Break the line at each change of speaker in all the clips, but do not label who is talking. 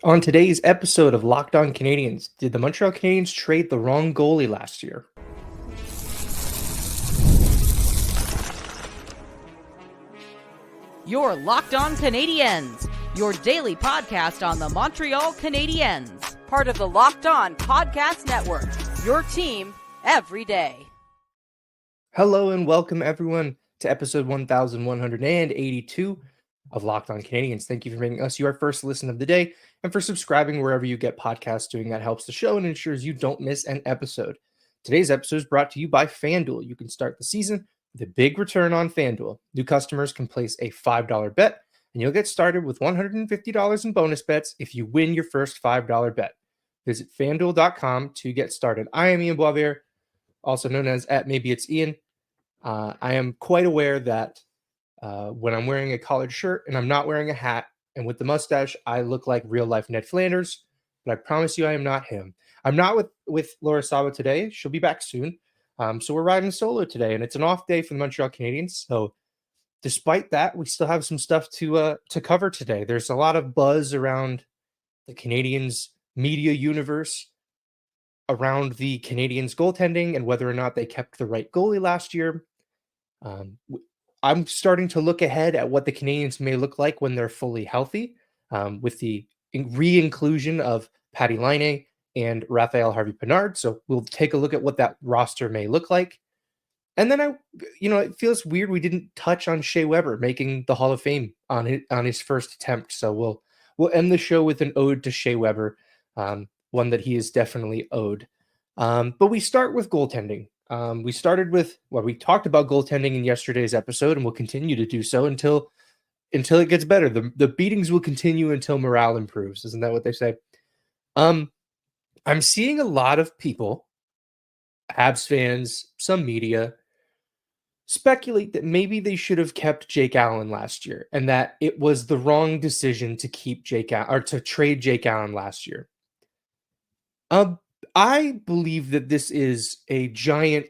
On today's episode of Locked On Canadiens, did the Montreal Canadiens trade the wrong goalie last year?
You're Locked On Canadiens, your daily podcast on the Montreal Canadiens, part of the Locked On Podcast Network, your team every day.
Hello and welcome everyone to episode 1182 of Locked On Canadiens. Thank you for making us your first listen of the day and for subscribing wherever you get podcasts. Doing that helps the show and ensures you don't miss an episode. Today's episode is brought to you by FanDuel. You can start the season with a big return on FanDuel. New customers can place a $5 bet and you'll get started with $150 in bonus bets if you win your first $5 bet. Visit FanDuel.com to get started. I am Ian Boisvert, also known as @maybe it's Ian. I am quite aware that when I'm wearing a collared shirt and I'm not wearing a hat and with the mustache, I look like real life Ned Flanders, but I promise you I am not him. I'm not with Laura Saba today. She'll be back soon. So we're riding solo today and it's an off day for the Montreal Canadiens. So despite that, we still have some stuff to cover today. There's a lot of buzz around the Canadiens media universe around the Canadiens goaltending and whether or not they kept the right goalie last year. I'm starting to look ahead at what the Canadiens may look like when they're fully healthy, with the re-inclusion of Patty Laine and Rafael Harvey-Pinard. So we'll take a look at what that roster may look like. And then it feels weird we didn't touch on Shea Weber making the Hall of Fame on his first attempt. So we'll end the show with an ode to Shea Weber, one that he is definitely owed. But we start with goaltending. We talked about goaltending in yesterday's episode, and we'll continue to do so until it gets better. The beatings will continue until morale improves. Isn't that what they say? I'm seeing a lot of people, Habs fans, some media, speculate that maybe they should have kept Jake Allen last year, and that it was the wrong decision to keep to trade Jake Allen last year. I believe that this is a giant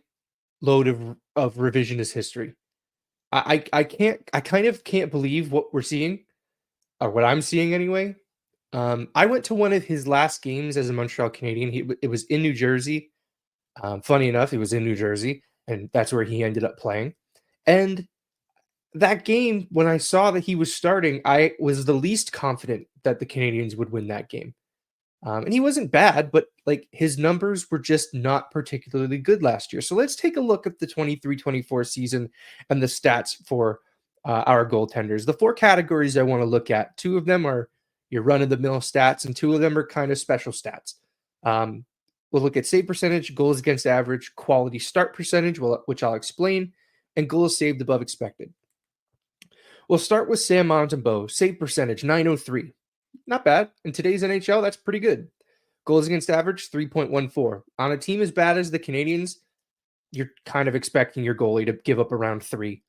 load of revisionist history. I kind of can't believe what we're seeing, or what I'm seeing anyway. I went to one of his last games as a Montreal Canadien. It was in New Jersey. Funny enough, it was in New Jersey, and that's where he ended up playing. And that game, when I saw that he was starting, I was the least confident that the Canadiens would win that game. And he wasn't bad, but his numbers were just not particularly good last year. So let's take a look at the 23-24 season and the stats for our goaltenders. The four categories I want to look at, two of them are your run-of-the-mill stats, and two of them are kind of special stats. We'll look at save percentage, goals against average, quality start percentage, which I'll explain, and goals saved above expected. We'll start with Sam Montembeault. Save percentage, .903. Not bad. In today's NHL, that's pretty good. Goals against average, 3.14. On a team as bad as the Canadiens, you're kind of expecting your goalie to give up around 3.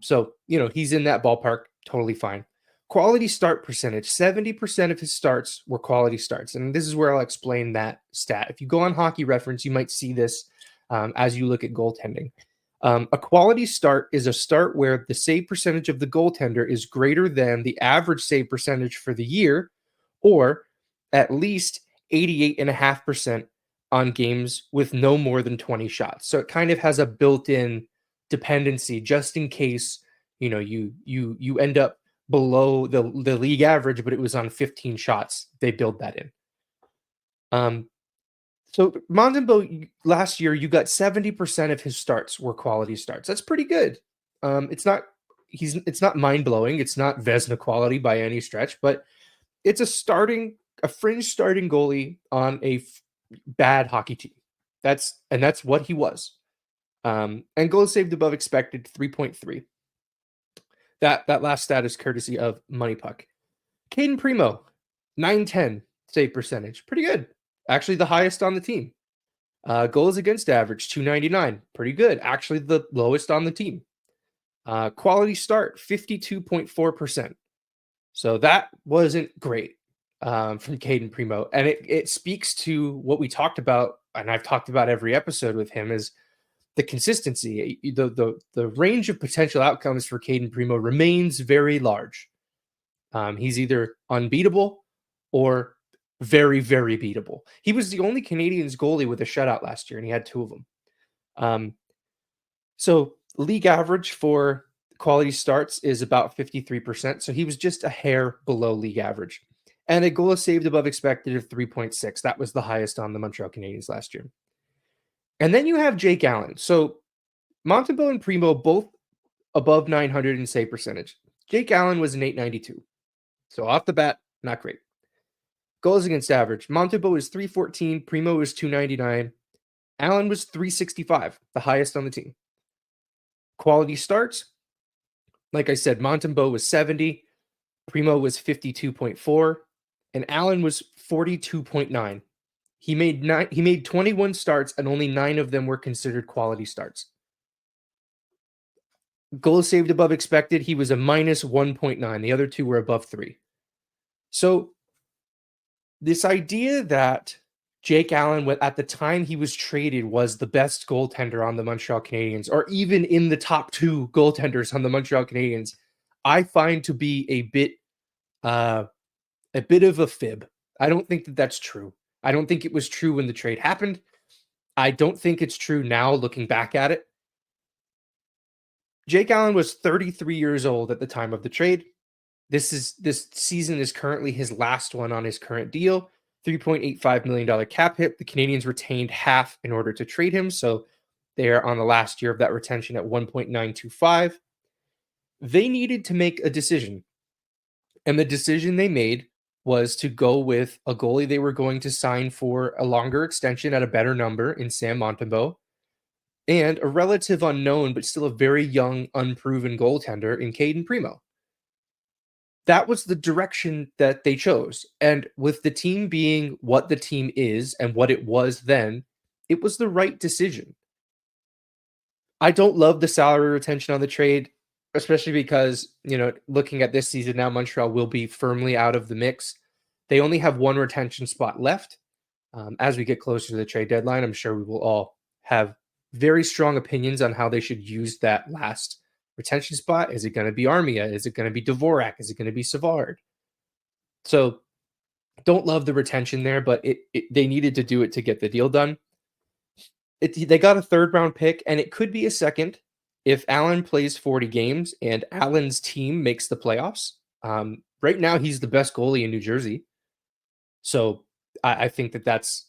So he's in that ballpark, totally fine. Quality start percentage, 70% of his starts were quality starts. And this is where I'll explain that stat. If you go on Hockey Reference, you might see this as you look at goaltending. A quality start is a start where the save percentage of the goaltender is greater than the average save percentage for the year, or at least 88.5% on games with no more than 20 shots. So it kind of has a built-in dependency just in case you end up below the league average, but it was on 15 shots. They build that in. So Montembeault, last year, you got 70% of his starts were quality starts. That's pretty good. It's not mind-blowing. It's not Vezina quality by any stretch, but it's a fringe starting goalie on a bad hockey team. That's what he was. And goals saved above expected, 3.3. That last stat is courtesy of Money Puck. Caden Primo, 910 save percentage. Pretty good. Actually, the highest on the team. Goals against average, 299. Pretty good. Actually, the lowest on the team. Quality start, 52.4%. So that wasn't great from Caden Primo. And it speaks to what we talked about, and I've talked about every episode with him, is the consistency. The range of potential outcomes for Caden Primo remains very large. He's either unbeatable or very, very beatable. He was the only Canadiens goalie with a shutout last year, and he had 2 of them. So league average for quality starts is about 53%. So he was just a hair below league average. And a goal saved above expected of 3.6. That was the highest on the Montreal Canadiens last year. And then you have Jake Allen. So Montembeault and Primo both above 900 in save percentage. Jake Allen was an 892. So off the bat, not great. Goals against average. Montembeault was 314. Primo was 299. Allen was 365, the highest on the team. Quality starts. Like I said, Montembeault was 70. Primo was 52.4. And Allen was 42.9. He made 21 starts, and only 9 of them were considered quality starts. Goals saved above expected, he was a minus 1.9. The other 2 were above 3. So this idea that Jake Allen, at the time he was traded, was the best goaltender on the Montreal Canadiens, or even in the top 2 goaltenders on the Montreal Canadiens, I find to be a bit of a fib. I don't think that that's true. I don't think it was true when the trade happened. I don't think it's true now looking back at it. Jake Allen was 33 years old at the time of the trade. This season is currently his last one on his current deal. $3.85 million cap hit. The Canadiens retained half in order to trade him, so they are on the last year of that retention at 1.925. They needed to make a decision, and the decision they made was to go with a goalie they were going to sign for a longer extension at a better number in Sam Montembeault, and a relative unknown but still a very young, unproven goaltender in Caden Primo. That was the direction that they chose. And with the team being what the team is and what it was then, it was the right decision. I don't love the salary retention on the trade, especially because, looking at this season now, Montreal will be firmly out of the mix. They only have 1 retention spot left. As we get closer to the trade deadline, I'm sure we will all have very strong opinions on how they should use that last retention spot. Is it going to be Armia? Is it going to be Dvorak? Is it going to be Savard? So don't love the retention there, but they needed to do it to get the deal done. They got a 3rd round pick, and it could be a 2nd if Allen plays 40 games and Allen's team makes the playoffs. Right now, he's the best goalie in New Jersey. So I think that that's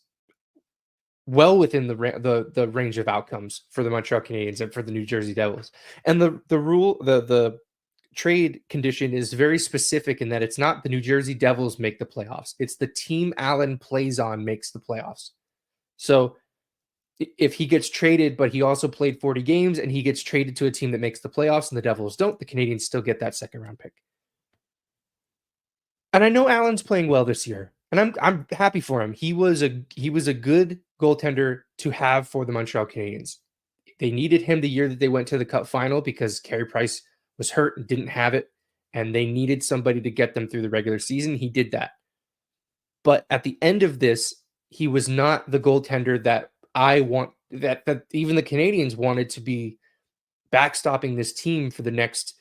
well within the range of outcomes for the Montreal Canadiens and for the New Jersey Devils. And the trade condition is very specific in that it's not the New Jersey Devils make the playoffs. It's the team Allen plays on makes the playoffs. So if he gets traded, but he also played 40 games and he gets traded to a team that makes the playoffs and the Devils don't, the Canadiens still get that 2nd round pick. And I know Allen's playing well this year, and I'm happy for him. He was a good goaltender to have for the Montreal Canadiens. They needed him the year that they went to the Cup final because Carey Price was hurt and didn't have it, and they needed somebody to get them through the regular season. He did that. But at the end of this, he was not the goaltender that that even the Canadiens wanted to be backstopping this team for the next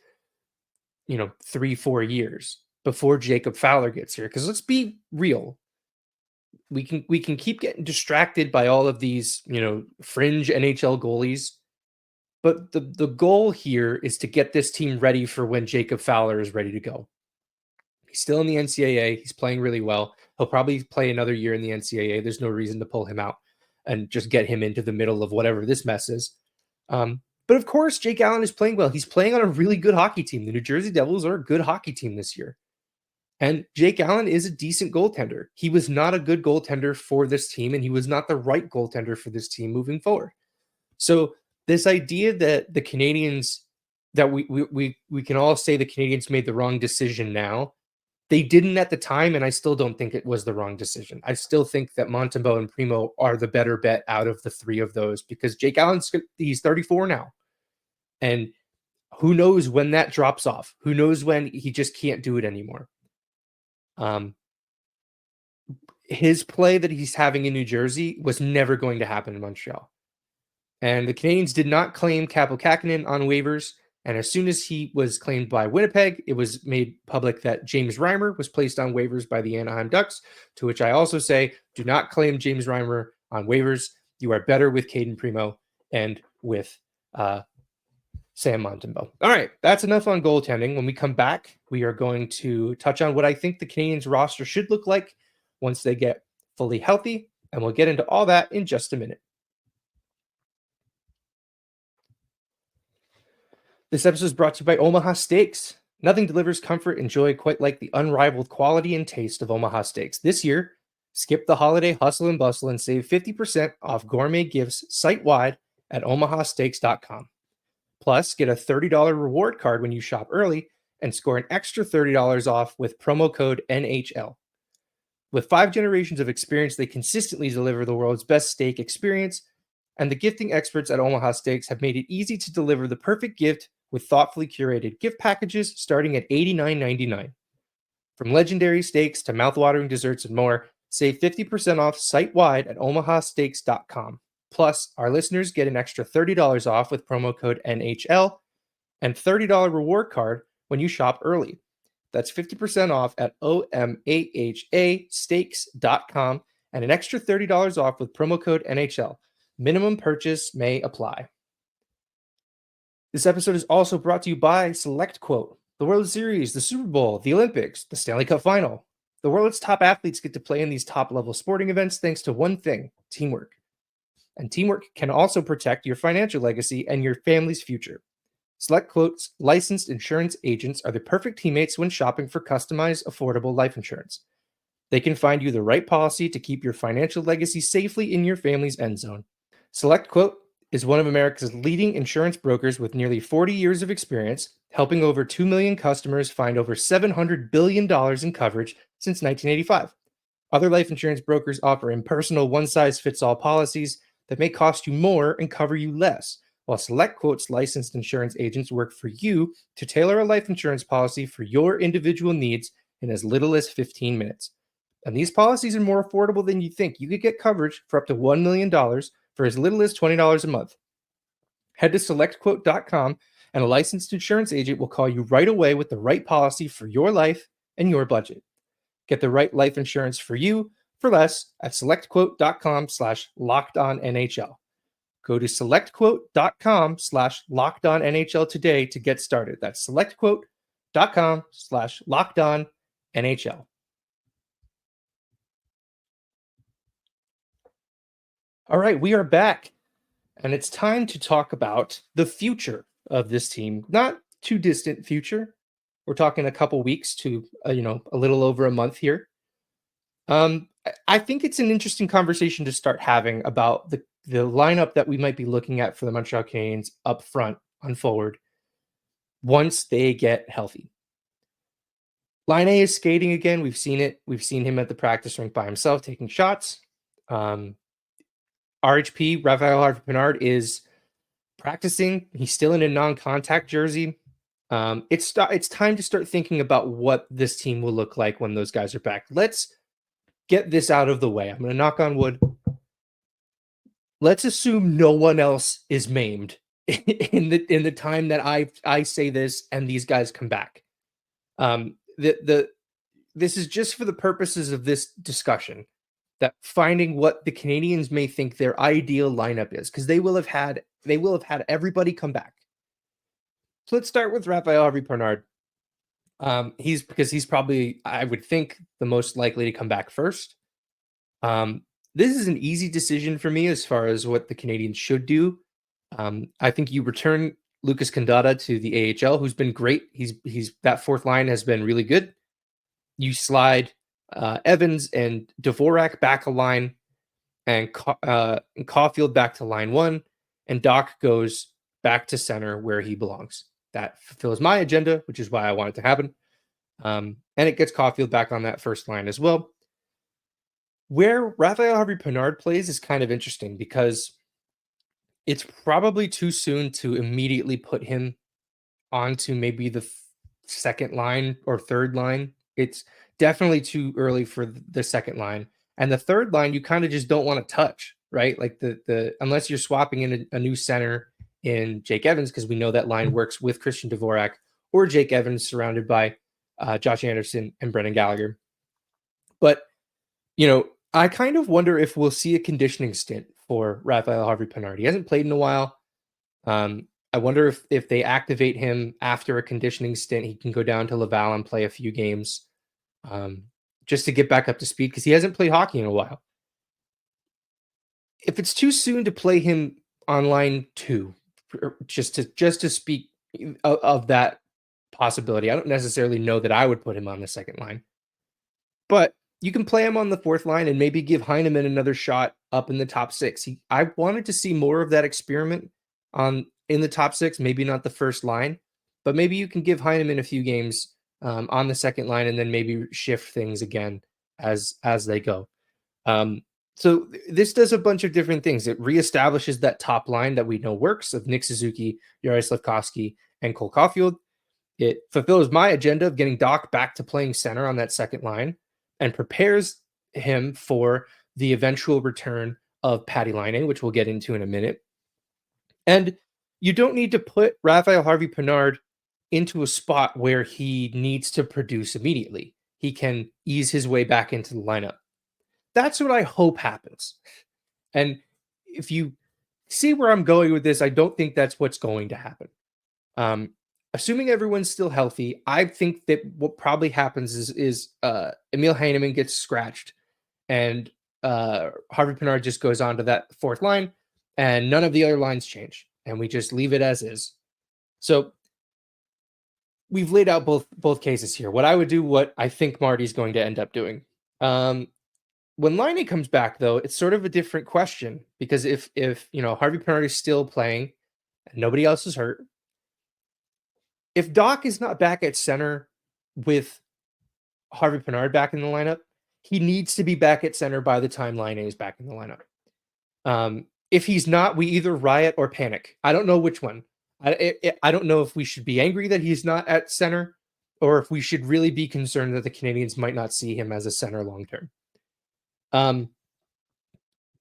3-4 years before Jacob Fowler gets here. Because let's be real, we can keep getting distracted by all of these fringe NHL goalies, but the goal here is to get this team ready for when Jacob Fowler is ready to go. He's still in the NCAA. He's playing really well. He'll probably play another year in the NCAA. There's no reason to pull him out and just get him into the middle of whatever this mess is. But of course, Jake Allen is playing well. He's playing on a really good hockey team. The New Jersey Devils are a good hockey team this year. And Jake Allen is a decent goaltender. He was not a good goaltender for this team, and he was not the right goaltender for this team moving forward. So this idea that the Canadiens, that we can all say the Canadiens made the wrong decision now, they didn't at the time, and I still don't think it was the wrong decision. I still think that Montembeault and Primo are the better bet out of the 3 of those, because Jake Allen's, he's 34 now. And who knows when that drops off? Who knows when he just can't do it anymore? His play that he's having in New Jersey was never going to happen in Montreal. And the Canadiens did not claim Kaapo Kähkönen on waivers. And as soon as he was claimed by Winnipeg, it was made public that James Reimer was placed on waivers by the Anaheim Ducks, to which I also say, do not claim James Reimer on waivers. You are better with Caden Primo and with Sam Montembeault. All right, that's enough on goaltending. When we come back, we are going to touch on what I think the Canadiens roster should look like once they get fully healthy, and we'll get into all that in just a minute. This episode is brought to you by Omaha Steaks. Nothing delivers comfort and joy quite like the unrivaled quality and taste of Omaha Steaks. This year, skip the holiday hustle and bustle and save 50% off gourmet gifts site-wide at omahasteaks.com. Plus, get a $30 reward card when you shop early and score an extra $30 off with promo code NHL. With 5 generations of experience, they consistently deliver the world's best steak experience, and the gifting experts at Omaha Steaks have made it easy to deliver the perfect gift with thoughtfully curated gift packages starting at $89.99. From legendary steaks to mouthwatering desserts and more, save 50% off site-wide at omahasteaks.com. Plus, our listeners get an extra $30 off with promo code NHL and $30 reward card when you shop early. That's 50% off at omahasteaks.com and an extra $30 off with promo code NHL. Minimum purchase may apply. This episode is also brought to you by SelectQuote. The World Series, the Super Bowl, the Olympics, the Stanley Cup Final. The world's top athletes get to play in these top-level sporting events thanks to one thing, teamwork. And teamwork can also protect your financial legacy and your family's future. SelectQuote's licensed insurance agents are the perfect teammates when shopping for customized, affordable life insurance. They can find you the right policy to keep your financial legacy safely in your family's end zone. SelectQuote is one of America's leading insurance brokers with nearly 40 years of experience, helping over 2 million customers find over $700 billion in coverage since 1985. Other life insurance brokers offer impersonal one-size-fits-all policies that may cost you more and cover you less, while SelectQuote's licensed insurance agents work for you to tailor a life insurance policy for your individual needs in as little as 15 minutes. And these policies are more affordable than you think. You could get coverage for up to $1 million for as little as $20 a month. Head to selectquote.com and a licensed insurance agent will call you right away with the right policy for your life and your budget. Get the right life insurance for you for less at selectquote.com/lockedonnhl. Go to selectquote.com/lockedonnhl today to get started. That's selectquote.com/lockedonnhl. All right, we are back, and it's time to talk about the future of this team. Not too distant future. We're talking a couple weeks to a little over a month here. I think it's an interesting conversation to start having about the lineup that we might be looking at for the Montreal Canadiens up front on forward once they get healthy. Laine is skating again. We've seen it. We've seen him at the practice rink by himself taking shots. RHP, Rafael Harvey-Pinard, is practicing. He's still in a non-contact jersey. It's time to start thinking about what this team will look like when those guys are back. Let's get this out of the way. I'm going to knock on wood. Let's assume no one else is maimed in the time that I say this and these guys come back. This is just for the purposes of this discussion, that finding what the Canadiens may think their ideal lineup is, because they will have had everybody come back. So let's start with Rafael Harvey-Pinard. He's probably, I would think, the most likely to come back first. This is an easy decision for me as far as what the Canadiens should do. I think you return Lucas Condada to the AHL, who's been great. He's that fourth line has been really good. You slide Evans and Dvorak back a line, and Caulfield back to line one, and Doc goes back to center where he belongs. That fulfills my agenda, which is why I want it to happen. And it gets Caulfield back on that first line as well. Where Rafael Harvey-Pinard plays is kind of interesting because it's probably too soon to immediately put him onto maybe the second line or third line. It's definitely too early for the second line. And the third line, you kind of just don't want to touch, right? Like the unless you're swapping in a new center in Jake Evans, because we know that line works with Christian Dvorak or Jake Evans surrounded by Josh Anderson and Brendan Gallagher. But, I kind of wonder if we'll see a conditioning stint for Rafael Harvey-Pinard. He hasn't played in a while. I wonder if they activate him after a conditioning stint, he can go down to Laval and play a few games just to get back up to speed, because he hasn't played hockey in a while. If it's too soon to play him on line 2, just to speak of that possibility, I don't necessarily know that I would put him on the second line. But you can play him on the fourth line and maybe give Heineman another shot up in the top 6. I wanted to see more of that experiment in the top 6, maybe not the first line, but maybe you can give Heineman a few games on the second line and then maybe shift things again as they go. So this does a bunch of different things. It reestablishes that top line that we know works of Nick Suzuki, Jari Slafkovsky, and Cole Caulfield. It fulfills my agenda of getting Doc back to playing center on that second line and prepares him for the eventual return of Patty Laine, which we'll get into in a minute. And you don't need to put Rafael Harvey-Pinard into a spot where he needs to produce immediately. He can ease his way back into the lineup. That's what I hope happens. And if you see where I'm going with this, I don't think that's what's going to happen. Assuming everyone's still healthy, I think that what probably happens is Emil Heineman gets scratched and Harvey-Pinard just goes on to that fourth line and none of the other lines change and we just leave it as is. So we've laid out both cases here. What I would do, what I think Marty's going to end up doing. When Laine comes back, though, it's sort of a different question because if Harvey-Pinard is still playing and nobody else is hurt, if Doc is not back at center with Harvey-Pinard back in the lineup, he needs to be back at center by the time Laine is back in the lineup. If he's not, we either riot or panic. I don't know which one. I don't know if we should be angry that he's not at center or if we should really be concerned that the Canadiens might not see him as a center long-term.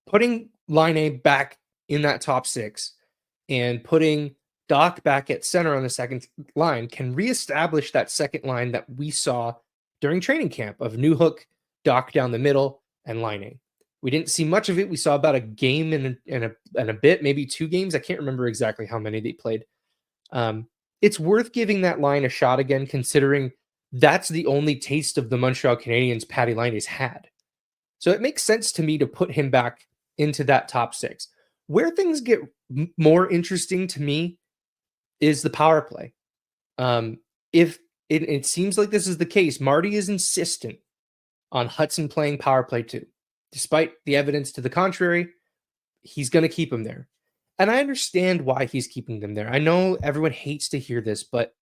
Putting Laine back in that top 6 and putting Doc back at center on the second line can reestablish that second line that we saw during training camp of Newhook, Doc down the middle, and Laine. We didn't see much of it. We saw about a game and a bit, maybe 2 games. I can't remember exactly how many they played. It's worth giving that line a shot again, considering that's the only taste of the Montreal Canadiens Patty Laine has had. So it makes sense to me to put him back into that top 6. Where things get more interesting to me is the power play. If it seems like this is the case, Marty is insistent on Hudson playing power play too. Despite the evidence to the contrary, he's going to keep him there. And I understand why he's keeping them there. I know everyone hates to hear this, but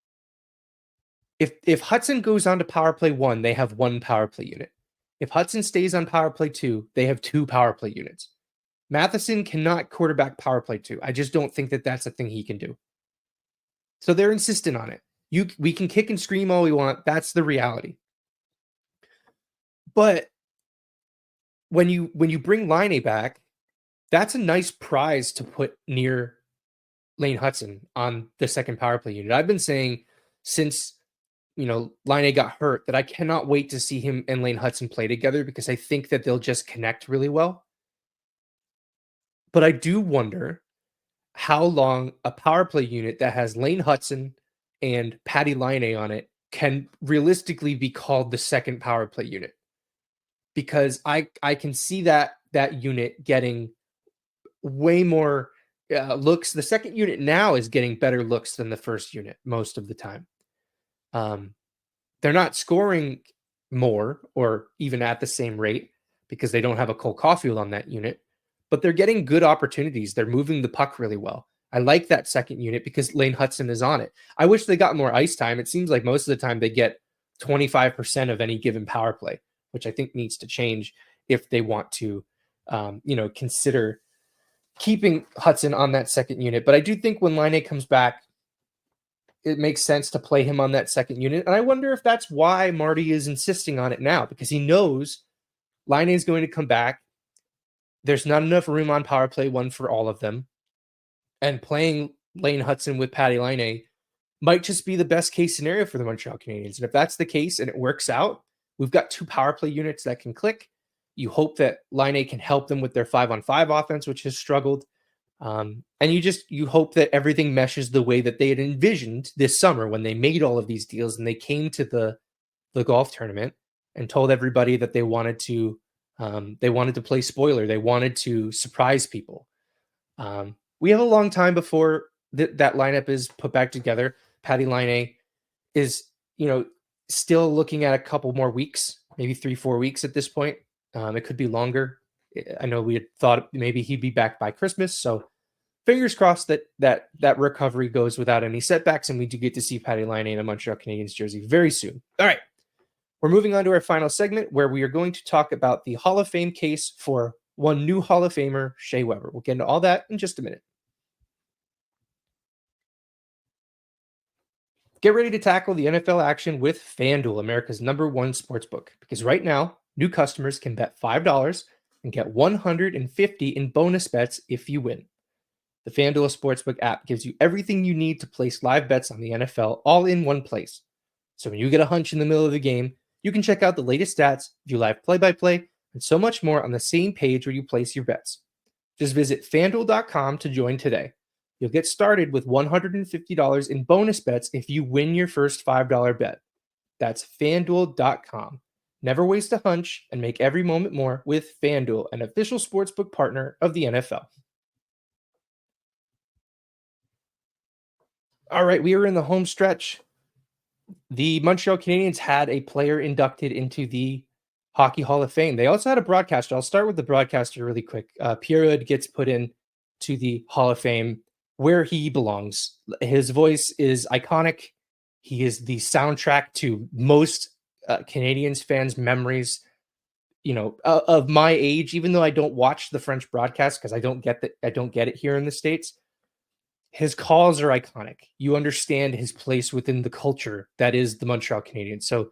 if Hudson goes on to power play 1, they have 1 power play unit. If Hudson stays on power play 2, they have 2 power play units. Matheson cannot quarterback power play 2. I just don't think that that's a thing he can do. So they're insistent on it. We can kick and scream all we want. That's the reality. But when you bring Laine back, that's a nice prize to put near Lane Hudson on the second power play unit. I've been saying since Laine got hurt that I cannot wait to see him and Lane Hudson play together because I think that they'll just connect really well. But I do wonder how long a power play unit that has Lane Hudson and Patty Laine on it can realistically be called the second power play unit. Because I can see that unit getting way more looks. The second unit now is getting better looks than the first unit most of the time. They're not scoring more or even at the same rate because they don't have a Cole Caulfield on that unit, but they're getting good opportunities. They're moving the puck really well. I like that second unit because Lane Hudson is on it. I wish they got more ice time. It seems like most of the time they get 25% of any given power play, which I think needs to change if they want to, consider keeping Hudson on that second unit. But I do think when Laine comes back, it makes sense to play him on that second unit. And I wonder if that's why Marty is insisting on it now, because he knows Laine is going to come back. There's not enough room on power play 1 for all of them. And playing Lane Hudson with Patty Laine might just be the best case scenario for the Montreal Canadiens. And if that's the case and it works out, we've got 2 power play units that can click. You hope that Laine can help them with their 5-on-5 offense, which has struggled. And you hope that everything meshes the way that they had envisioned this summer when they made all of these deals and they came to the golf tournament and told everybody that they wanted to play spoiler. They wanted to surprise people. We have a long time before that lineup is put back together. Patty Laine is, still looking at a couple more weeks, maybe 3-4 weeks at this point. It could be longer. I know we had thought maybe he'd be back by Christmas. So fingers crossed that recovery goes without any setbacks, and we do get to see Patty Laine in a Montreal Canadiens jersey very soon. All right. We're moving on to our final segment where we are going to talk about the Hall of Fame case for one new Hall of Famer, Shea Weber. We'll get into all that in just a minute. Get ready to tackle the NFL action with FanDuel, America's #1 sportsbook, because right now, new customers can bet $5 and get $150 in bonus bets if you win. The FanDuel Sportsbook app gives you everything you need to place live bets on the NFL all in one place. So when you get a hunch in the middle of the game, you can check out the latest stats, view live play-by-play, and so much more on the same page where you place your bets. Just visit FanDuel.com to join today. You'll get started with $150 in bonus bets if you win your first $5 bet. That's FanDuel.com. Never waste a hunch and make every moment more with FanDuel, an official sportsbook partner of the NFL. All right, we are in the home stretch. The Montreal Canadiens had a player inducted into the Hockey Hall of Fame. They also had a broadcaster. I'll start with the broadcaster really quick. Pierre gets put in to the Hall of Fame where he belongs. His voice is iconic. He is the soundtrack to most Canadiens fans' memories, of my age. Even though I don't watch the French broadcast because I don't get it here in the States. His calls are iconic. You understand his place within the culture that is the Montreal Canadiens. So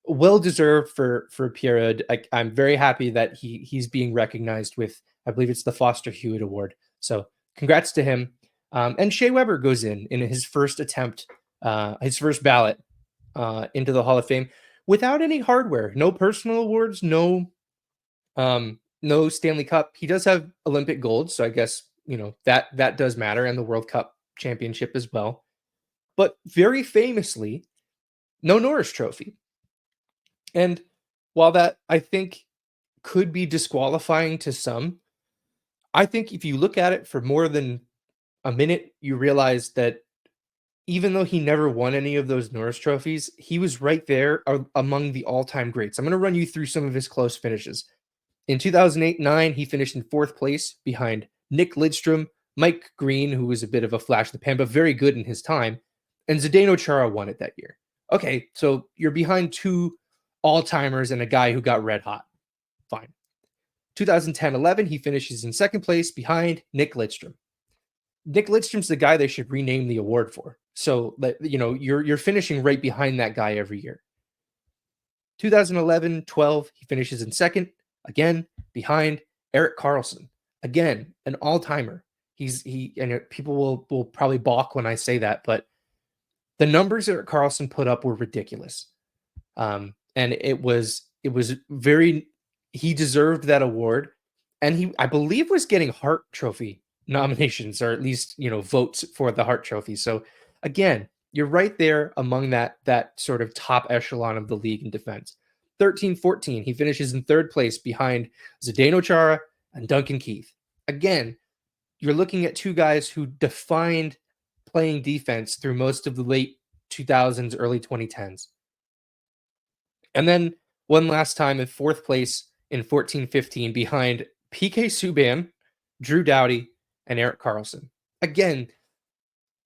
well deserved for Pierre. I'm very happy that he's being recognized with, I believe it's the Foster Hewitt Award. So congrats to him. And Shea Weber goes in his first attempt, his first ballot into the Hall of Fame without any hardware, no personal awards, no Stanley Cup. He does have Olympic gold, so I guess that does matter, and the World Cup championship as well. But very famously, no Norris Trophy. And while that I think could be disqualifying to some, I think if you look at it for more than a minute, you realize that even though he never won any of those Norris trophies, he was right there among the all-time greats. I'm going to run you through some of his close finishes. In 2008-9, he finished in 4th place behind Nick Lidstrom, Mike Green, who was a bit of a flash in the pan, but very good in his time, and Zdeno Chara won it that year. Okay, so you're behind 2 all-timers and a guy who got red hot. Fine. 2010-11, he finishes in 2nd place behind Nick Lidstrom. Nick Lidstrom's the guy they should rename the award for. So that you're finishing right behind that guy every year. 2011-12, he finishes in 2nd, again behind Erik Karlsson. Again, an all-timer. And people will probably balk when I say that, but the numbers Erik Karlsson put up were ridiculous. And it was very, he deserved that award. And he, I believe, was getting Hart Trophy nominations, or at least, votes for the Hart Trophy. So again, you're right there among that sort of top echelon of the league in defense. 13-14, he finishes in 3rd place behind Zdeno Chara and Duncan Keith. Again, you're looking at 2 guys who defined playing defense through most of the late 2000s, early 2010s. And then one last time in 4th place in 14-15 behind PK Subban, Drew Doughty, and Erik Karlsson. Again,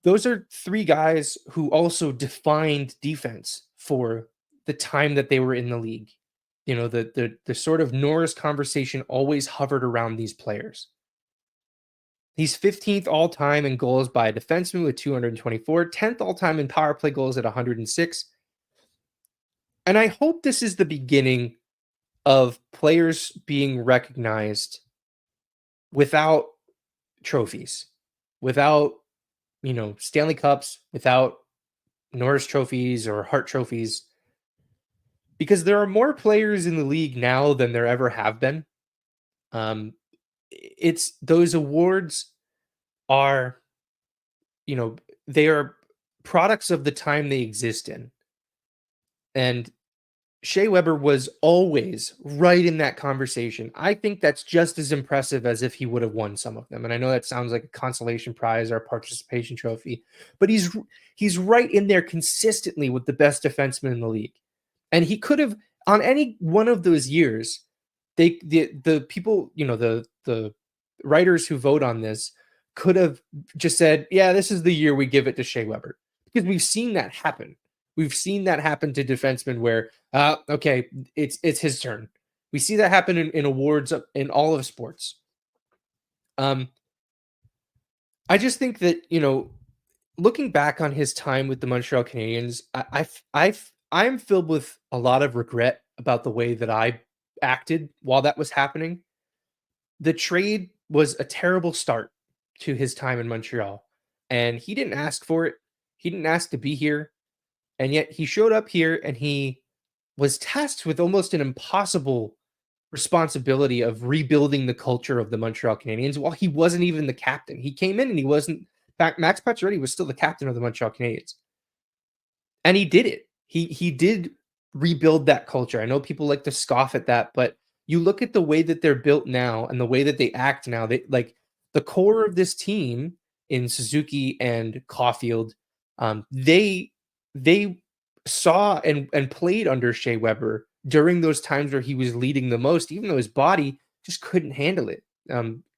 those are 3 guys who also defined defense for the time that they were in the league. The sort of Norris conversation always hovered around these players. He's 15th all-time in goals by a defenseman with 224, 10th all-time in power play goals at 106. And I hope this is the beginning of players being recognized without trophies, without Stanley Cups, without Norris trophies or Hart trophies, because there are more players in the league now than there ever have been. It's those awards are, they are products of the time they exist in. And Shea Weber was always right in that conversation. I think that's just as impressive as if he would have won some of them. And I know that sounds like a consolation prize or a participation trophy, but he's right in there consistently with the best defenseman in the league. And he could have, on any one of those years, the people, the writers who vote on this could have just said, yeah, this is the year we give it to Shea Weber, because we've seen that happen. We've seen that happen to defensemen where, okay, it's his turn. We see that happen in awards in all of sports. I just think that, looking back on his time with the Montreal Canadiens, I'm filled with a lot of regret about the way that I acted while that was happening. The trade was a terrible start to his time in Montreal, and he didn't ask for it. He didn't ask to be here. And yet he showed up here and he was tasked with almost an impossible responsibility of rebuilding the culture of the Montreal Canadiens while he wasn't even the captain. He came in and he wasn't. In fact, Max Pacioretty was still the captain of the Montreal Canadiens. And he did it. He did rebuild that culture. I know people like to scoff at that, but you look at the way that they're built now and the way that they act now, they like the core of this team in Suzuki and Caulfield, they saw and played under Shea Weber during those times where he was leading the most, even though his body just couldn't handle it.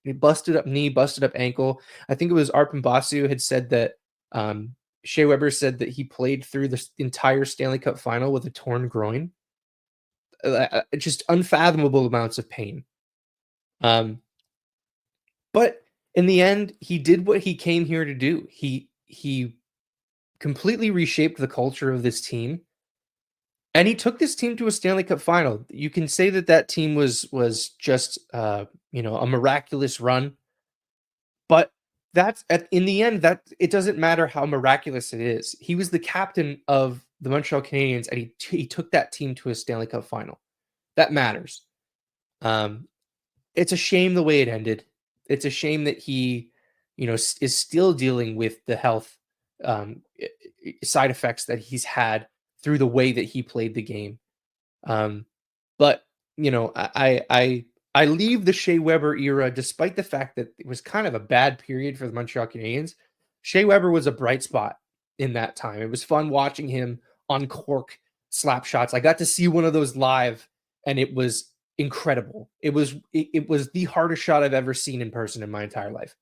He busted up knee, busted up ankle. I think it was Arpon Basu had said that Shea Weber said that he played through the entire Stanley Cup final with a torn groin. Just unfathomable amounts of pain. But in the end, he did what he came here to do. He completely reshaped the culture of this team, and he took this team to a Stanley Cup final. You can say that team was just a miraculous run, but in the end, that it doesn't matter how miraculous it is. He was the captain of the Montreal Canadiens, and he took that team to a Stanley Cup final. That matters. It's a shame the way it ended. It's a shame that he, is still dealing with the health side effects that he's had through the way that he played the game. But I leave the Shea Weber era, despite the fact that it was kind of a bad period for the Montreal Canadiens. Shea Weber was a bright spot in that time. It was fun watching him on cork slap shots. I got to see one of those live, and it was incredible. It was the hardest shot I've ever seen in person in my entire life.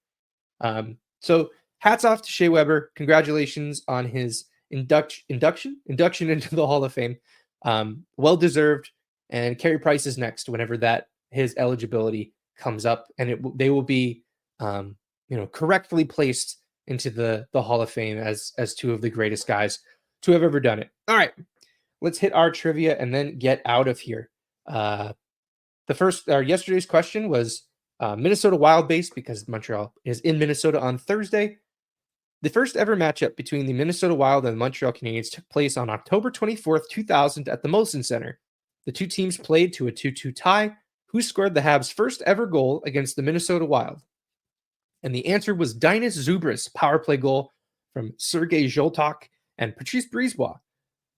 So hats off to Shea Weber. Congratulations on his induction into the Hall of Fame. Well deserved. And Carey Price is next whenever his eligibility comes up, and they will be correctly placed into the Hall of Fame as two of the greatest guys to have ever done it. All right, let's hit our trivia and then get out of here. Yesterday's question was Minnesota Wild based, because Montreal is in Minnesota on Thursday. The first ever matchup between the Minnesota Wild and the Montreal Canadiens took place on October 24th, 2000 at the Molson Center. The two teams played to a 2-2 tie. Who scored the Habs' first ever goal against the Minnesota Wild? And the answer was Dinas Zubris, power play goal from Sergei Zholtok and Patrice Brisebois.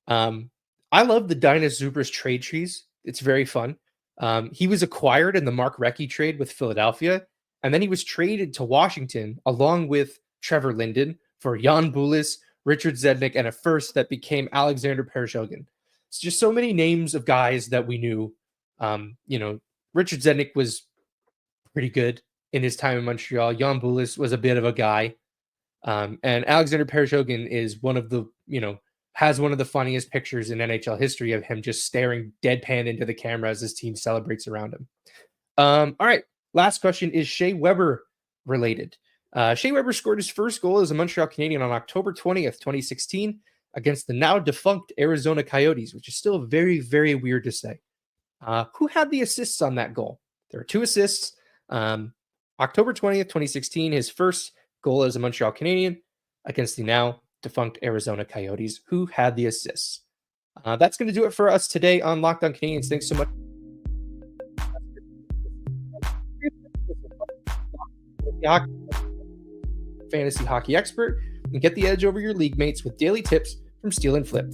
I love the Dinas Zubris trade trees. It's very fun. He was acquired in the Mark Recchi trade with Philadelphia, and then he was traded to Washington along with Trevor Linden for Jan Bulis, Richard Zednik, and a first that became Alexander Pereshogin. It's just so many names of guys that we knew. Richard Zednik was pretty good in his time in Montreal. Jan Bulis was a bit of a guy. And Alexander Pereshogin is has one of the funniest pictures in NHL history of him just staring deadpan into the camera as his team celebrates around him. All right. Last question is Shea Weber related. Shea Weber scored his first goal as a Montreal Canadien on October 20th, 2016 against the now defunct Arizona Coyotes, which is still very, very weird to say. Who had the assists on that goal? There are two assists. October 20th, 2016, his first goal as a Montreal Canadien. against the now defunct Arizona Coyotes, who had the assists. That's going to do it for us today on Locked On Canadiens. Thanks so much. Fantasy hockey expert, and get the edge over your league mates with daily tips from Steal and Flip.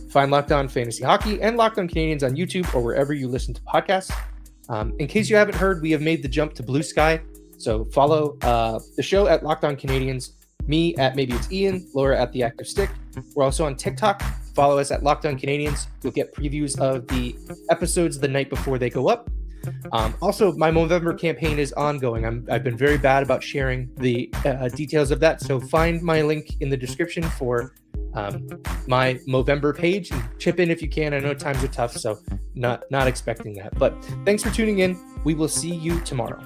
Find Locked On Fantasy Hockey and Locked On Canadiens on YouTube or wherever you listen to podcasts. In case you haven't heard, we have made the jump to Blue Sky, so follow the show at Locked On Canadiens, me at Maybe It's Ian, Laura at The Active Stick. We're also on TikTok. Follow us at Locked On Canadiens. You'll get previews of the episodes the night before they go up. Also, my Movember campaign is ongoing. I've been very bad about sharing the details of that, so find my link in the description for my Movember page and chip in if you can. I know times are tough, so not expecting that. But thanks for tuning in. We will see you tomorrow.